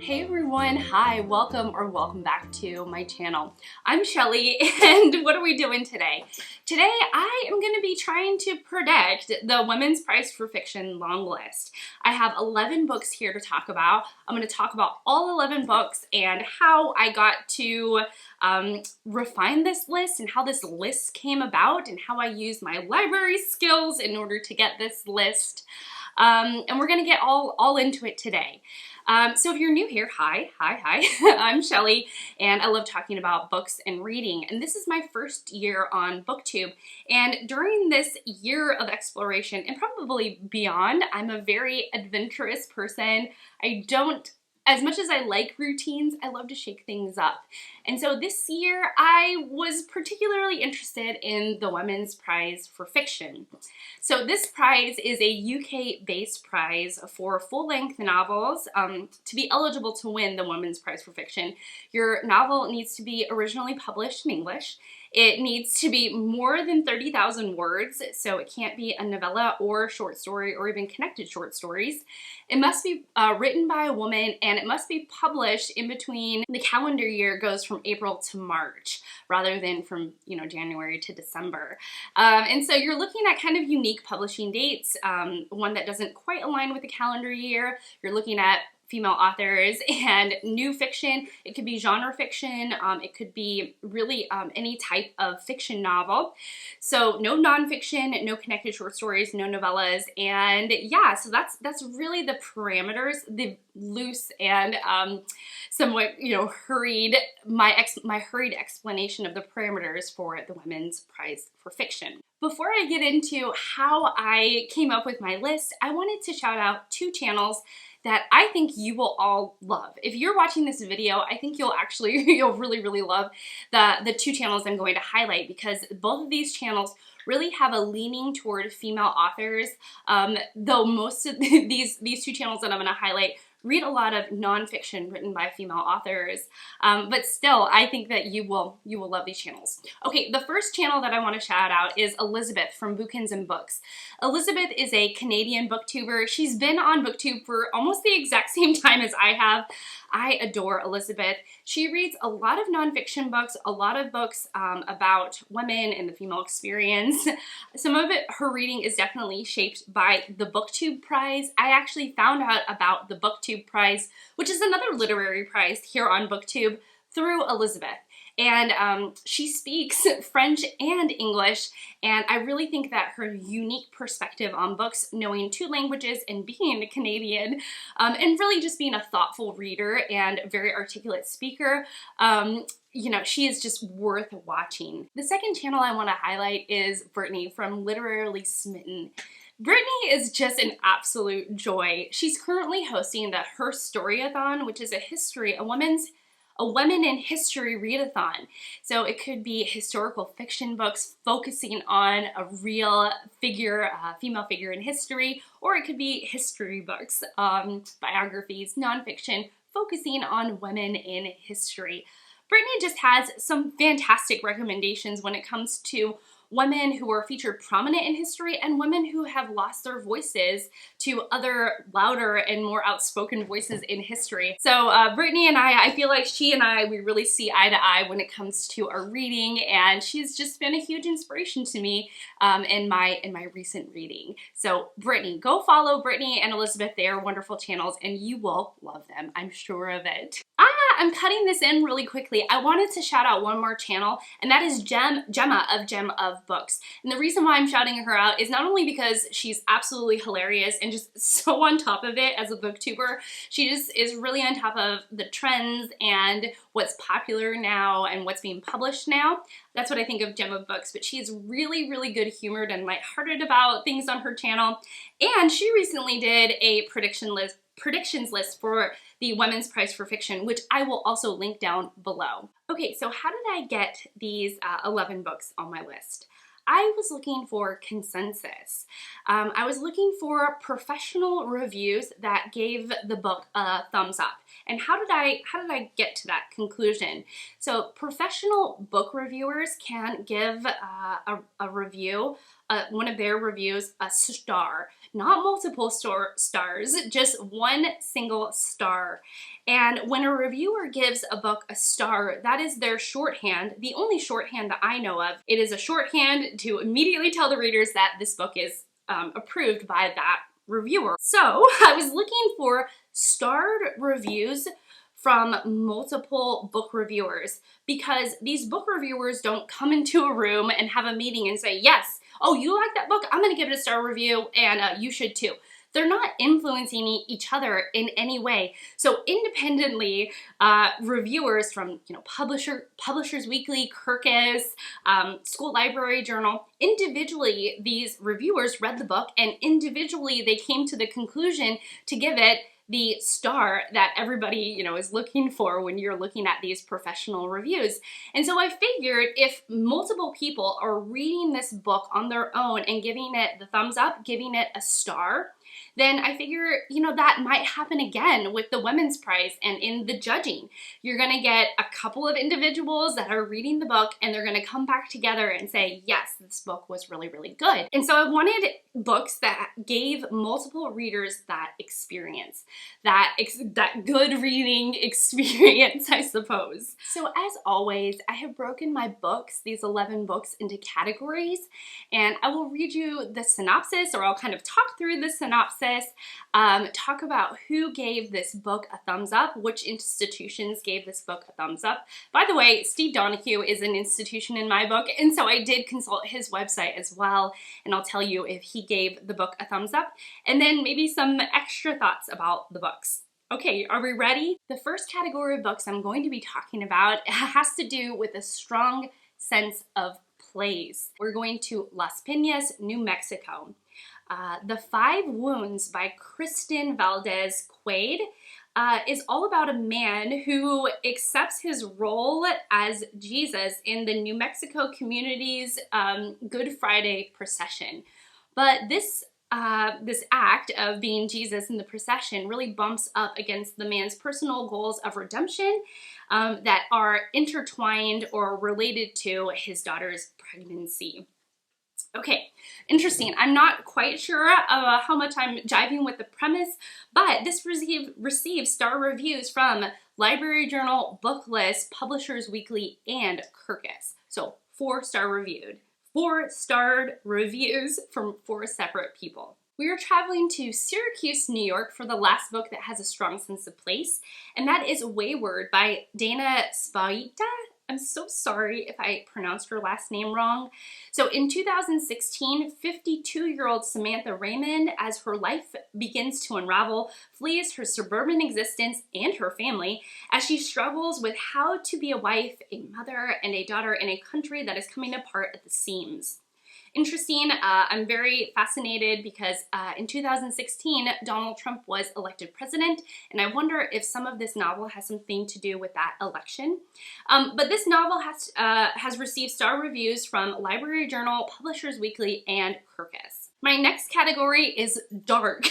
Hey everyone, hi, welcome back to my channel. I'm Shelly, and what are we doing today? Today I am going to be trying to predict the women's prize for fiction long list. I have 11 books here to talk about. I'm going to talk about all 11 books and how I got to refine this list and how this list came about and how I used my library skills in order to get this list. And we're going to get all into it today. So if you're new here, hi, I'm Shelly, and I love talking about books and reading, and this is my first year on BookTube, and during this year of exploration, and probably beyond, I'm a very adventurous person. As much as I like routines, I love to shake things up. And so this year, I was particularly interested in the Women's Prize for Fiction. So this prize is a UK-based prize for full-length novels. To be eligible to win the Women's Prize for Fiction, your novel needs to be originally published in English. It needs to be more than 30,000 words, so it can't be a novella or short story or even connected short stories. It must be written by a woman, and it must be published in between the calendar year goes from April to March rather than from January to December. And so you're looking at kind of unique publishing dates, one that doesn't quite align with the calendar year. You're looking at female authors and new fiction. It could be genre fiction. It could be really any type of fiction novel. So no nonfiction, no connected short stories, no novellas, and yeah. So that's really the parameters, the loose and somewhat hurried my hurried explanation of the parameters for the Women's Prize for Fiction. Before I get into how I came up with my list, I wanted to shout out two channels that I think you will all love. If you're watching this video, I think you'll really love the two channels I'm going to highlight, because both of these channels really have a leaning toward female authors, though most of these two channels that I'm going to highlight read a lot of nonfiction written by female authors, but still, I think that you will love these channels. Okay, the first channel that I want to shout out is Elizabeth from Bookins and Books. Elizabeth is a Canadian booktuber. She's been on BookTube for almost the exact same time as I have. I adore Elizabeth. She reads a lot of nonfiction books, a lot of books about women and the female experience. Some of her reading is definitely shaped by the BookTube Prize. I actually found out about the BookTube Prize, which is another literary prize here on BookTube, through Elizabeth. And she speaks French and English, and I really think that her unique perspective on books, knowing two languages and being a Canadian, and really just being a thoughtful reader and very articulate speaker, she is just worth watching. The second channel I want to highlight is Brittany from Literarily Smitten. Brittany is just an absolute joy. She's currently hosting the Her Storyathon, which is a women in history readathon. So it could be historical fiction books focusing on a real figure, female figure in history, or it could be history books, biographies, nonfiction, focusing on women in history. Brittany just has some fantastic recommendations when it comes to women who are featured prominent in history and women who have lost their voices to other louder and more outspoken voices in history. So Brittany and I feel like she and we really see eye to eye when it comes to our reading, and she's just been a huge inspiration to me in my recent reading. So Brittany, go follow Brittany and Elizabeth. They are wonderful channels and you will love them, I'm sure of it. I'm cutting this in really quickly. I wanted to shout out one more channel, and that is Gemma of Books. And the reason why I'm shouting her out is not only because she's absolutely hilarious and just so on top of it as a booktuber, she just is really on top of the trends and what's popular now and what's being published now. That's what I think of Gemma of Books, but she's really good humored and lighthearted about things on her channel. And she recently did a predictions list for the Women's Prize for Fiction, which I will also link down below. Okay, so how did I get these 11 books on my list? I was looking for consensus. I was looking for professional reviews that gave the book a thumbs up. And how did I get to that conclusion? So professional book reviewers can give a review one of their reviews a star. Not multiple stars, just one single star. And when a reviewer gives a book a star, that is their shorthand, the only shorthand that I know of. It is a shorthand to immediately tell the readers that this book is approved by that reviewer. So I was looking for starred reviews from multiple book reviewers, because these book reviewers don't come into a room and have a meeting and say, yes, oh, you like that book? I'm gonna give it a star review, and you should too. They're not influencing each other in any way. So independently, reviewers from Publishers Weekly, Kirkus, School Library Journal, individually these reviewers read the book, and individually they came to the conclusion to give it the star that everybody, is looking for when you're looking at these professional reviews. And so I figured if multiple people are reading this book on their own and giving it the thumbs up, giving it a star, then I figure, that might happen again with the Women's Prize and in the judging. You're gonna get a couple of individuals that are reading the book, and they're gonna come back together and say, yes, this book was really, really good. And so I wanted books that gave multiple readers that experience, that good reading experience, I suppose. So as always, I have broken my books, these 11 books, into categories, and I will read you the synopsis, or I'll kind of talk through the synopsis, talk about who gave this book a thumbs up, which institutions gave this book a thumbs up. By the way, Steve Donoghue is an institution in my book, and so I did consult his website as well, and I'll tell you if he gave the book a thumbs up, and then maybe some extra thoughts about the books. Okay, are we ready? The first category of books I'm going to be talking about has to do with a strong sense of place. We're going to Las Piñas, New Mexico. The Five Wounds by Kirstin Valdez Quade is all about a man who accepts his role as Jesus in the New Mexico community's Good Friday procession. But this act of being Jesus in the procession really bumps up against the man's personal goals of redemption that are intertwined or related to his daughter's pregnancy. Okay, interesting. I'm not quite sure how much I'm jiving with the premise, but this received star reviews from Library Journal, Booklist, Publishers Weekly, and Kirkus. So 4-star reviews from 4 separate people. We are traveling to Syracuse, New York for the last book that has a strong sense of place, and that is Wayward by Dana Spaita. I'm so sorry if I pronounced her last name wrong. So in 2016, 52-year-old Samantha Raymond, as her life begins to unravel, flees her suburban existence and her family as she struggles with how to be a wife, a mother, and a daughter in a country that is coming apart at the seams. Interesting, I'm very fascinated because in 2016, Donald Trump was elected president, and I wonder if some of this novel has something to do with that election. But this novel has received star reviews from Library Journal, Publishers Weekly, and Kirkus. My next category is dark.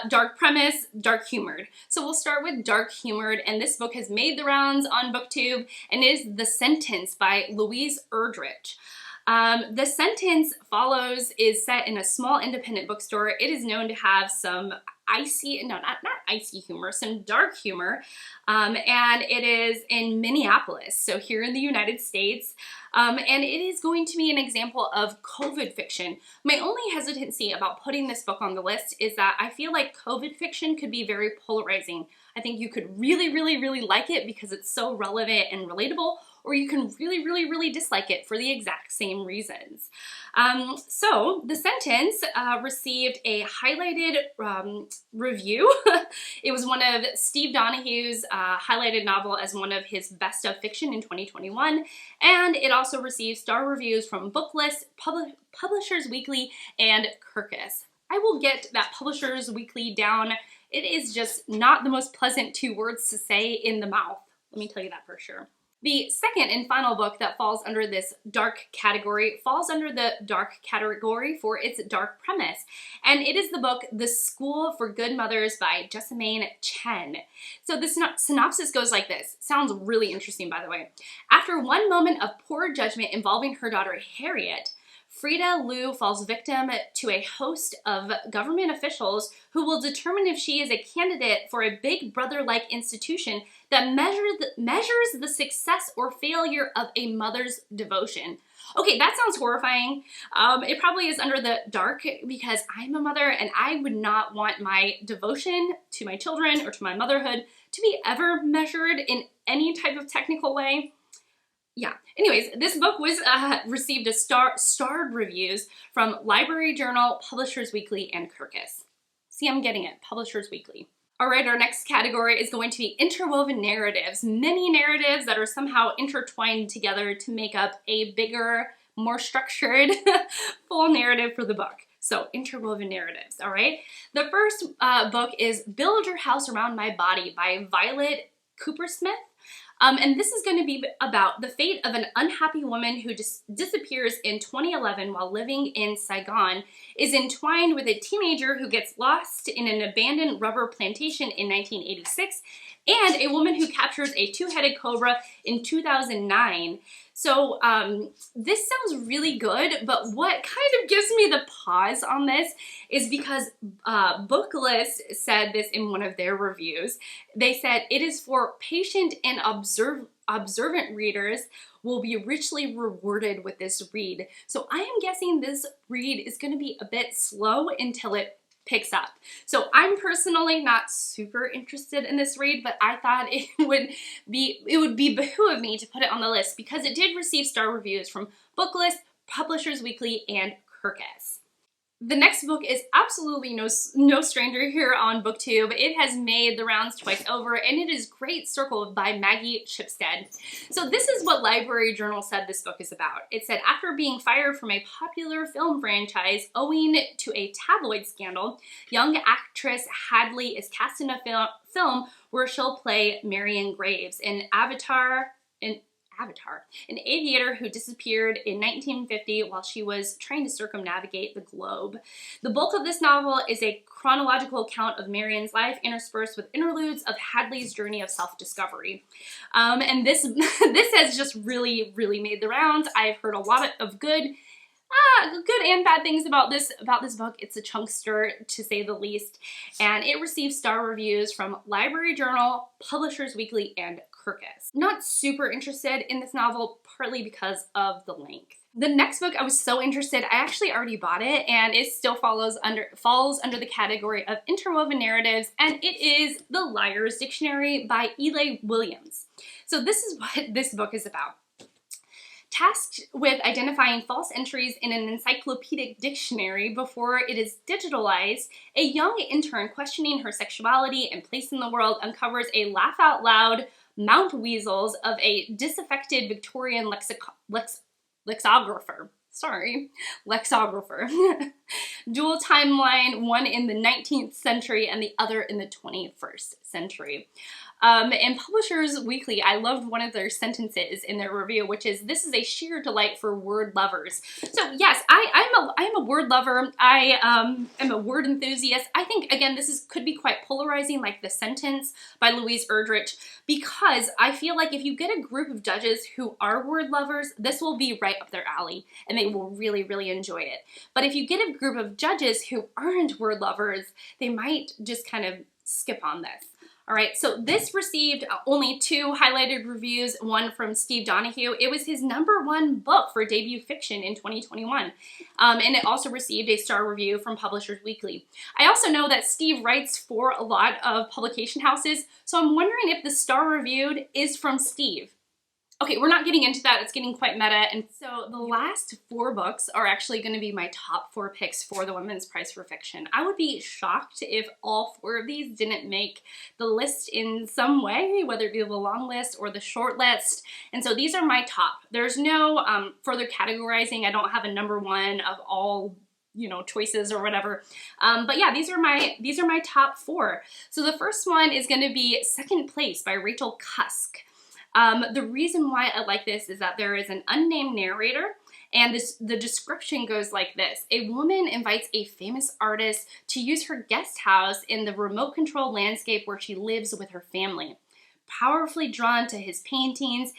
Dark premise, dark humored. So we'll start with dark humored, and this book has made the rounds on BookTube, and is The Sentence by Louise Erdrich. The Sentence is set in a small independent bookstore. It is known to have some not icy humor, some dark humor, and it is in Minneapolis, so here in the United States, and it is going to be an example of COVID fiction. My only hesitancy about putting this book on the list is that I feel like COVID fiction could be very polarizing. I think you could really, really, really like it because it's so relevant and relatable, or you can really, really, really dislike it for the exact same reasons. So The Sentence received a highlighted review. It was one of Steve Donoghue's highlighted novel as one of his best of fiction in 2021, and it also received star reviews from Booklist, Publishers Weekly, and Kirkus. I will get that Publishers Weekly down. It is just not the most pleasant 2 words to say in the mouth. Let me tell you that for sure. The second and final book that falls under this dark category falls under the dark category for its dark premise, and it is the book The School for Good Mothers by Jessamine Chen. So the synopsis goes like this. Sounds really interesting, by the way. After one moment of poor judgment involving her daughter Harriet, Frida Lou falls victim to a host of government officials who will determine if she is a candidate for a big brother-like institution that measures the success or failure of a mother's devotion. Okay, that sounds horrifying. It probably is under the dark because I'm a mother and I would not want my devotion to my children or to my motherhood to be ever measured in any type of technical way. Yeah. Anyways, this book was received a starred reviews from Library Journal, Publishers Weekly, and Kirkus. See, I'm getting it. Publishers Weekly. All right, our next category is going to be interwoven narratives. Many narratives that are somehow intertwined together to make up a bigger, more structured, full narrative for the book. So, interwoven narratives, all right? The first book is Build Your House Around My Body by Violet Kupersmith. And this is going to be about the fate of an unhappy woman who disappears in 2011 while living in Saigon, is entwined with a teenager who gets lost in an abandoned rubber plantation in 1986, and a woman who captures a two-headed cobra in 2009. So this sounds really good, but what kind of gives me the pause on this is because Booklist said this in one of their reviews. They said, it is for patient and observant readers will be richly rewarded with this read. So I am guessing this read is going to be a bit slow until it picks up. So I'm personally not super interested in this read, but I thought it would be behoove me to put it on the list because it did receive star reviews from Booklist, Publishers Weekly, and Kirkus. The next book is absolutely no stranger here on BookTube. It has made the rounds twice over, and it is Great Circle by Maggie Shipstead. So this is what Library Journal said this book is about. It said, after being fired from a popular film franchise owing to a tabloid scandal, young actress Hadley is cast in a film where she'll play Marion Graves, an aviator who disappeared in 1950 while she was trying to circumnavigate the globe. The bulk of this novel is a chronological account of Marion's life interspersed with interludes of Hadley's journey of self-discovery. And this has just really made the rounds. I've heard a lot of good and bad things about this book. It's a chunkster, to say the least, and it received star reviews from Library Journal, Publishers Weekly, and Kirkus. Not super interested in this novel, partly because of the length. The next book I was so interested, I actually already bought it, and it still falls under the category of interwoven narratives, and it is The Liar's Dictionary by Eli Williams. So this is what this book is about. Tasked with identifying false entries in an encyclopedic dictionary before it is digitalized, a young intern questioning her sexuality and place in the world uncovers a laugh-out-loud Mount Weasels of a disaffected Victorian lexicographer. Dual timeline, one in the 19th century and the other in the 21st century. In Publishers Weekly, I loved one of their sentences in their review, which is, this is a sheer delight for word lovers. So yes, I'm a word lover. I am a word enthusiast. I think, again, this could be quite polarizing, like The Sentence by Louise Erdrich, because I feel like if you get a group of judges who are word lovers, this will be right up their alley, and they will really enjoy it. But if you get a group of judges who aren't word lovers, they might just kind of skip on this. All right, so this received only 2 highlighted reviews, one from Steve Donoghue. It was his #1 book for debut fiction in 2021. And it also received a star review from Publishers Weekly. I also know that Steve writes for a lot of publication houses, so I'm wondering if the star reviewed is from Steve. Okay, we're not getting into that. It's getting quite meta. And so the last 4 books are actually going to be my top 4 picks for the Women's Prize for Fiction. I would be shocked if all 4 of these didn't make the list in some way, whether it be the long list or the short list. And so these are my top. There's no further categorizing. I don't have a #1 of all, choices or whatever. But yeah, these are my top 4. So the first one is going to be Second Place by Rachel Cusk. The reason why I like this is that there is an unnamed narrator, and the description goes like this. A woman invites a famous artist to use her guest house in the remote control landscape where she lives with her family. Powerfully drawn to his paintings,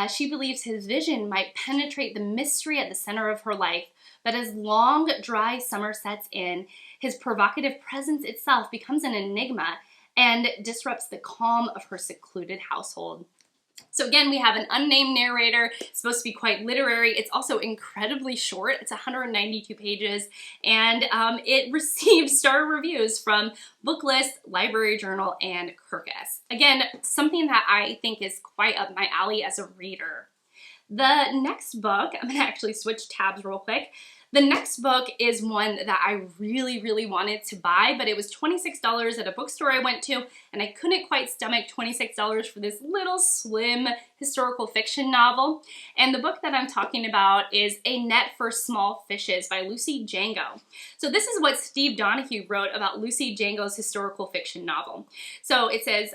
she believes his vision might penetrate the mystery at the center of her life. but as long, dry summer sets in, his provocative presence itself becomes an enigma and disrupts the calm of her secluded household. So again, we have an unnamed narrator. It's supposed to be quite literary. It's also incredibly short. It's 192 pages, and it received star reviews from Booklist, Library Journal, and Kirkus. Again, something that I think is quite up my alley as a reader. The next book, I'm going to actually switch tabs real quick. The next book is one that I really wanted to buy, but it was $26 at a bookstore I went to, and I couldn't quite stomach $26 for this little slim historical fiction novel. And the book that I'm talking about is A Net for Small Fishes by Lucy Jago. So this is what Steve Donoghue wrote about Lucy Jago's historical fiction novel. So it says,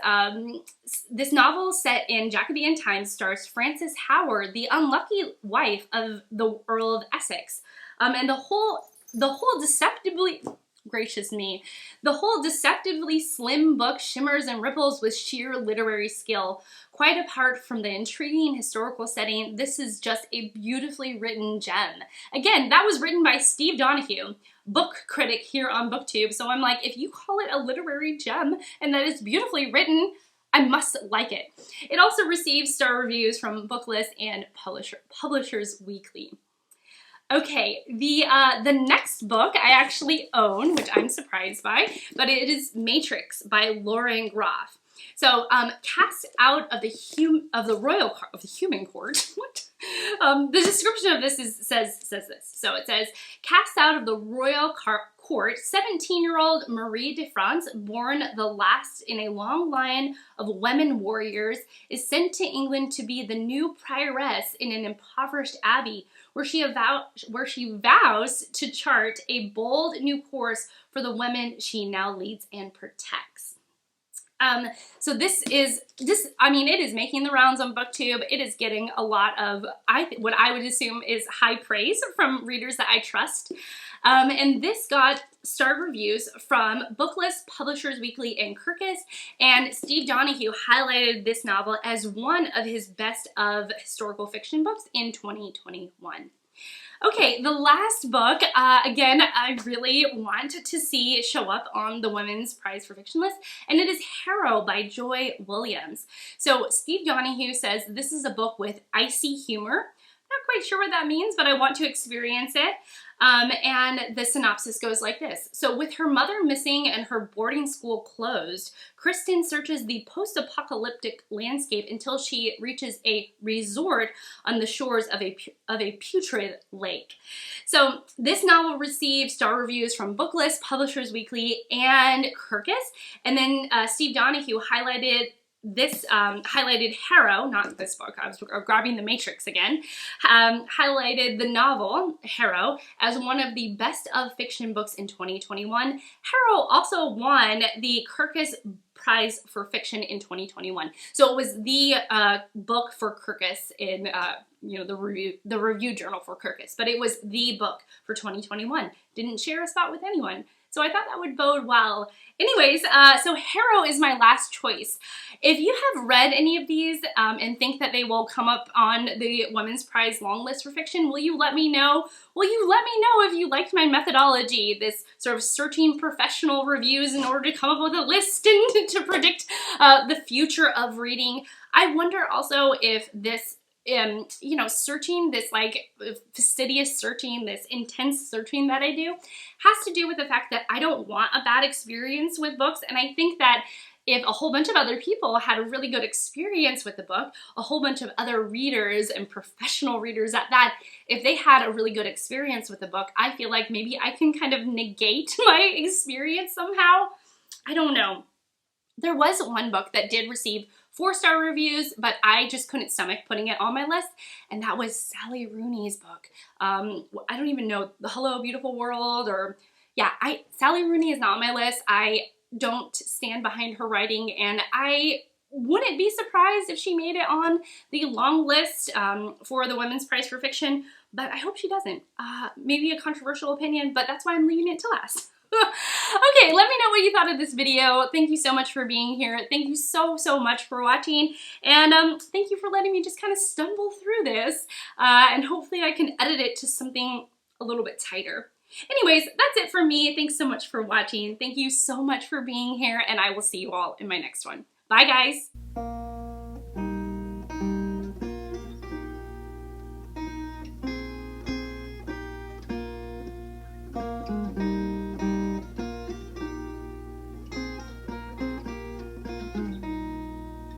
this novel set in Jacobean times stars Frances Howard, the unlucky wife of the Earl of Essex. And the whole deceptively, gracious me, the whole deceptively slim book shimmers and ripples with sheer literary skill. Quite apart from the intriguing historical setting, this is just a beautifully written gem. Again, that was written by Steve Donoghue, book critic here on BookTube. So I'm like, if you call it a literary gem and that it's beautifully written, I must like it. It also received star reviews from Booklist and Publishers Weekly. Okay, the next book I actually own, which I'm surprised by, but it is Matrix by Lauren Groff. So, cast out of the human court. What? The description of this says this. So it says, cast out of the royal court, 17-year-old Marie de France, born the last in a long line of women warriors, is sent to England to be the new prioress in an impoverished abbey, where she vows to chart a bold new course for the women she now leads and protects. So it is making the rounds on BookTube. It is getting a lot of, what I would assume is high praise from readers that I trust. And this got star reviews from Booklist, Publishers Weekly, and Kirkus, and Steve Donoghue highlighted this novel as one of his best of historical fiction books in 2021. Okay, the last book, again, I really want to see show up on the Women's Prize for Fiction list, and it is Harrow by Joy Williams. So Steve Donoghue says this is a book with icy humor. Not quite sure what that means, but I want to experience it. And the synopsis goes like this. So with her mother missing and her boarding school closed, Kirstin searches the post-apocalyptic landscape until she reaches a resort on the shores of a putrid lake. So this novel received star reviews from Booklist, Publishers Weekly, and Kirkus. And then Steve Donoghue highlighted Harrow, not this book, I was grabbing The Matrix again, highlighted the novel, Harrow, as one of the best of fiction books in 2021. Harrow also won the Kirkus Prize for Fiction in 2021. So it was the book for Kirkus in, the review journal for Kirkus, but it was the book for 2021. Didn't share a spot with anyone. So I thought that would bode well. Anyways, so Harrow is my last choice. If you have read any of these and think that they will come up on the Women's Prize long list for fiction, will you let me know? Will you let me know if you liked my methodology, this sort of searching professional reviews in order to come up with a list and to predict the future of reading? I wonder also if this searching, this like fastidious searching, this intense searching that I do has to do with the fact that I don't want a bad experience with books. And I think that if a whole bunch of other people had a really good experience with the book, a whole bunch of other readers and professional readers at that, if they had a really good experience with the book, I feel like maybe I can kind of negate my experience somehow. I don't know. There was one book that did receive 4-star reviews, but I just couldn't stomach putting it on my list, and that was Sally Rooney's book. I don't even know, The Hello Beautiful World, Sally Rooney is not on my list. I don't stand behind her writing, and I wouldn't be surprised if she made it on the long list for the Women's Prize for Fiction, but I hope she doesn't. Maybe a controversial opinion, but that's why I'm leaving it to last. Okay, let me know what you thought of this video. Thank you so much for being here. Thank you so much for watching, and thank you for letting me just kind of stumble through this, and hopefully I can edit it to something a little bit tighter. Anyways, that's it for me. Thanks so much for watching. Thank you so much for being here, and I will see you all in my next one. Bye, guys.